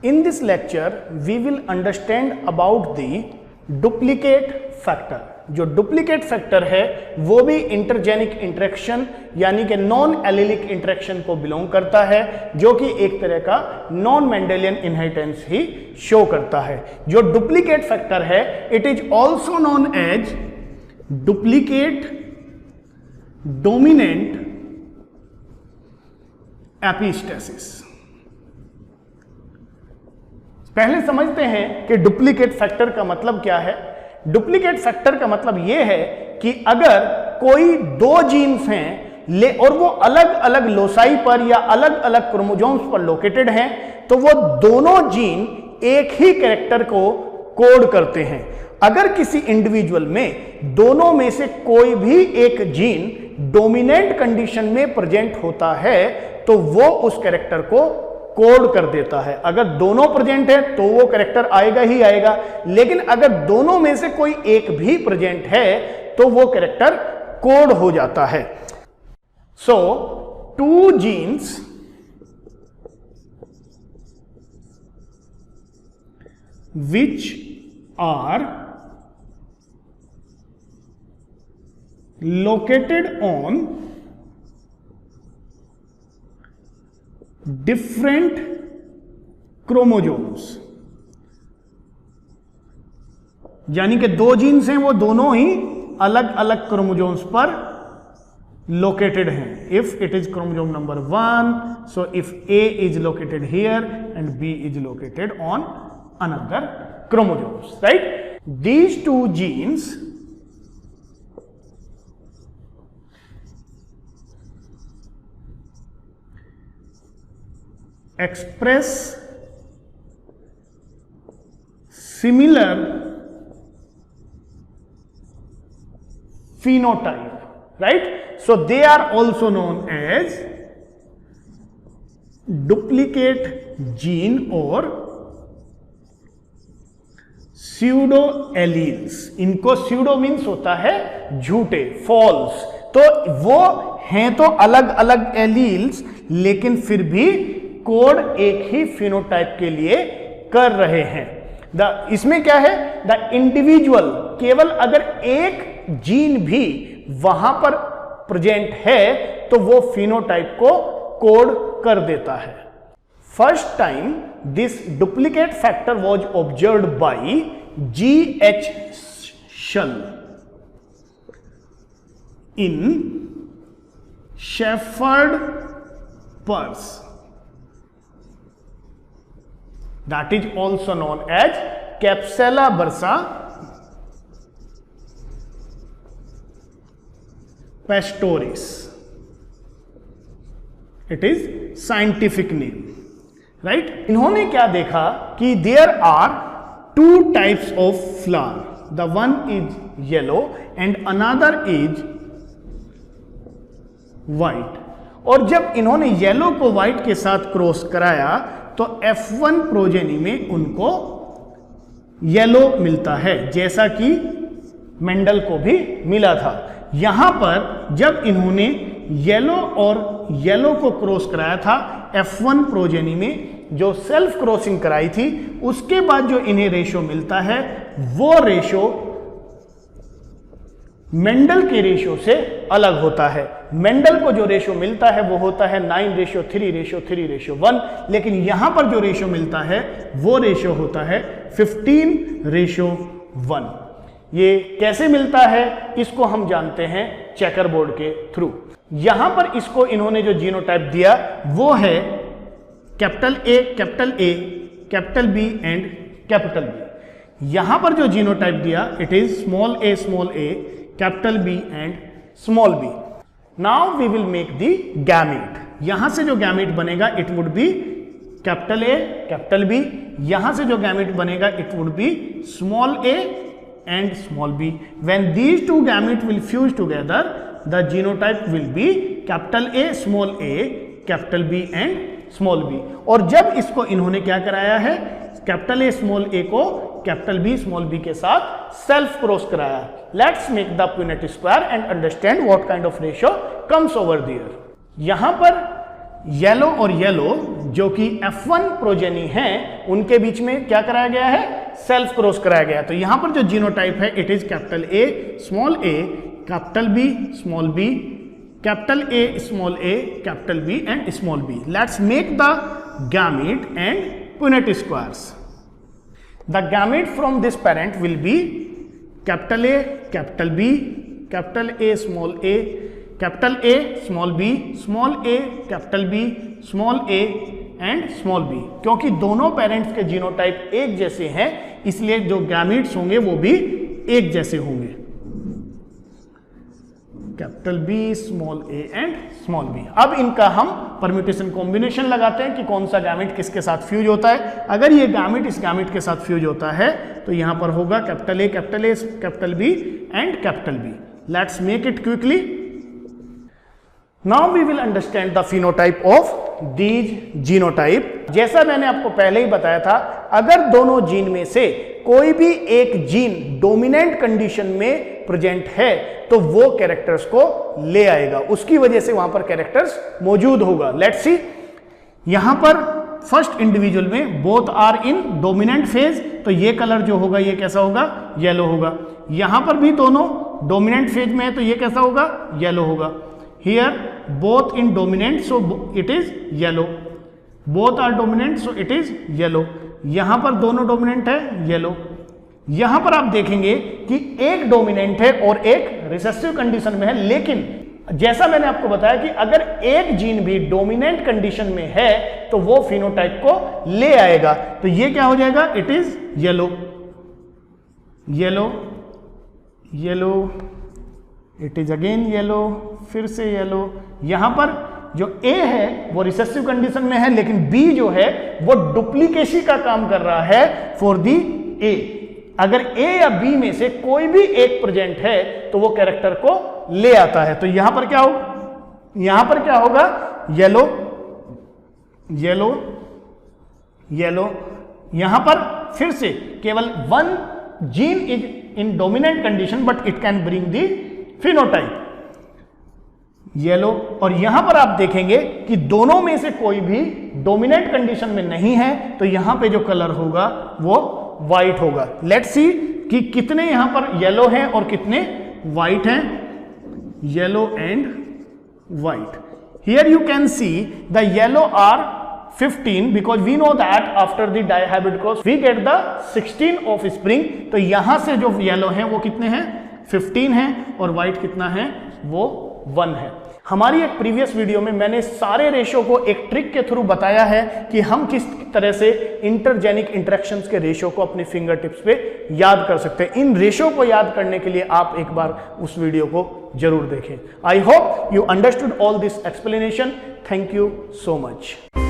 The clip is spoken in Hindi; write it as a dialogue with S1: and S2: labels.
S1: In this lecture, we will understand about the duplicate factor. जो डुप्लीकेट फैक्टर है वो भी इंटरजेनिक इंटरेक्शन यानी कि नॉन एलिलिक इंटरेक्शन को बिलोंग करता है, जो कि एक तरह का नॉन मेंडेलियन इनहेरिटेंस ही शो करता है. जो डुप्लीकेट फैक्टर है it is also known as duplicate dominant epistasis. पहले समझते हैं कि डुप्लीकेट फैक्टर का मतलब क्या है. डुप्लीकेट फैक्टर का मतलब यह है कि अगर कोई दो जीन्स हैं और वो अलग अलग लोसाई पर या अलग अलग क्रोमोसोम्स पर लोकेटेड हैं, तो वो दोनों जीन एक ही कैरेक्टर को कोड करते हैं. अगर किसी इंडिविजुअल में दोनों में से कोई भी एक जीन डोमिनेंट कंडीशन में प्रेजेंट होता है तो वो उस कैरेक्टर को कोड कर देता है. अगर दोनों प्रेजेंट है तो वो कैरेक्टर आएगा ही आएगा, लेकिन अगर दोनों में से कोई एक भी प्रेजेंट है तो वो कैरेक्टर कोड हो जाता है. So two genes which are located on different chromosomes, यानी कि दो जीन्स हैं वो दोनों ही अलग अलग क्रोमोसोम्स पर लोकेटेड हैं. If it is chromosome number 1, so if A is located here and B is located on another chromosomes, right? These two genes express similar phenotype, right? So they are also known as duplicate gene or pseudo alleles. इनको pseudo मीन्स होता है झूठे, false. तो वो हैं तो अलग अलग एलील्स, लेकिन फिर भी कोड एक ही फिनोटाइप के लिए कर रहे हैं. इसमें क्या है, द इंडिविजुअल, केवल अगर एक जीन भी वहां पर प्रेजेंट है तो वो फिनोटाइप को कोड कर देता है. First time this duplicate factor was observed bye G.H. Shull in Shepherd purse, that is also known as Capsella bursa pastoris. It is scientific name, right? इन्होंने क्या देखा कि there are two types of flower. The one is yellow and another is white. और जब इन्होंने येलो को व्हाइट के साथ क्रॉस कराया तो F1 प्रोजेनी में उनको येलो मिलता है, जैसा कि मेंडल को भी मिला था. यहां पर जब इन्होंने येलो और येलो को क्रॉस कराया था F1 प्रोजेनी में, जो सेल्फ क्रॉसिंग कराई थी, उसके बाद जो इन्हें रेशो मिलता है वो रेशो मेंडल के रेशो से अलग होता है. मेंडल को जो रेशो मिलता है वो होता है 9:3:3:1, लेकिन यहां पर जो रेशो मिलता है वो रेशो होता है 15:1. ये कैसे मिलता है इसको हम जानते हैं चेकर बोर्ड के थ्रू. यहां पर इसको इन्होंने जो जीनोटाइप दिया वो है capital A, capital B and capital B. यहां पर जो जीनोटाइप दिया it is small a, capital B and small b. Now we will make the gamete. यहां से जो गैमेट बनेगा it would be capital A, capital B. यहां से जो गैमेट बनेगा it would be small a and small b. When these two gamete will fuse together the genotype will be capital A, small a, capital B and small b. और जब इसको इन्होंने क्या कराया है, कैपिटल A स्मॉल a को कैपिटल B स्मॉल b के साथ सेल्फ क्रॉस कराया. Let's make the Punnett square and understand what kind of ratio comes over there. यहां पर येलो और येलो जो कि F1 प्रोजेनी हैं, उनके बीच में क्या कराया गया है, सेल्फ क्रॉस कराया गया। तो यहां पर जो जीनोटाइप है it is capital A small a, capital B small b, capital A small a, capital B and small b। Let's make the gamete and Punnett squares. The gamete from this parent will be capital A, capital B, capital A small a, capital A small b, small a, capital B, small a and small b। क्योंकि दोनों पेरेंट्स के जीनोटाइप एक जैसे हैं इसलिए जो गैमेट्स होंगे वो भी एक जैसे होंगे, capital B small a and small b। अब इनका हम परम्यूटेशन कॉम्बिनेशन लगाते हैं कि कौन सा गैमेट किसके साथ फ्यूज होता है। अगर ये गैमेट इस गैमेट के साथ फ्यूज होता है तो यहां पर होगा capital A, capital B and capital B। Let's make it quickly. Now we will understand the phenotype of these genotype. जैसा मैंने आपको पहले ही बताया था, अगर दोनों जीन में से कोई भी एक जीन डोमिनेंट कंडीशन में प्रेजेंट है तो वो कैरेक्टर्स को ले आएगा, उसकी वजह से वहां पर कैरेक्टर्स मौजूद होगा। लेट्स सी, यहां पर फर्स्ट इंडिविजुअल में both are in dominant phase, तो ये कलर जो होगा ये कैसा होगा, येलो होगा। यहां पर भी दोनों डोमिनेंट फेज में है तो ये कैसा होगा, येलो होगा। Here both in dominant so it is yellow, both are dominant so it is yellow। यहां पर दोनों डोमिनेंट है, येलो। यहां पर आप देखेंगे कि एक डोमिनेंट है और एक रिसेसिव कंडीशन में है, लेकिन जैसा मैंने आपको बताया कि अगर एक जीन भी डोमिनेंट कंडीशन में है तो वो फिनोटाइप को ले आएगा। तो ये क्या हो जाएगा, it is yellow, yellow, yellow, it is again yellow, फिर से येलो। यहां पर जो A है वो रिसेसिव कंडीशन में है, लेकिन B जो है वो डुप्लीकेसी का काम कर रहा है फॉर दी A। अगर A या B में से कोई भी एक प्रेजेंट है तो वो कैरेक्टर को ले आता है। तो यहां पर क्या होगा, यहां पर क्या होगा, येलो, येलो, येलो। यहां पर फिर से केवल one gene is in dominant condition but it can bring the phenotype, yellow. और यहां पर आप देखेंगे कि दोनों में से कोई भी डोमिनेंट कंडीशन में नहीं है तो यहां पे जो कलर होगा वो व्हाइट होगा। लेट्स सी कि कितने यहां पर येलो हैं और कितने व्हाइट हैं, yellow and white. Here you can see the yellow are 15 because we know that after the dihybrid cross we get the 16 of spring। तो यहां से जो येलो हैं वो कितने हैं, 15 है, और व्हाइट कितना है, वो 1 है। हमारी एक प्रीवियस वीडियो में मैंने सारे रेशो को एक ट्रिक के थ्रू बताया है कि हम किस तरह से इंटरजेनिक इंटरेक्शंस के रेशो को अपने फिंगर टिप्स पे याद कर सकते हैं। इन रेशो को याद करने के लिए आप एक बार उस वीडियो को जरूर देखें। I hope you understood all this explanation. Thank you so much.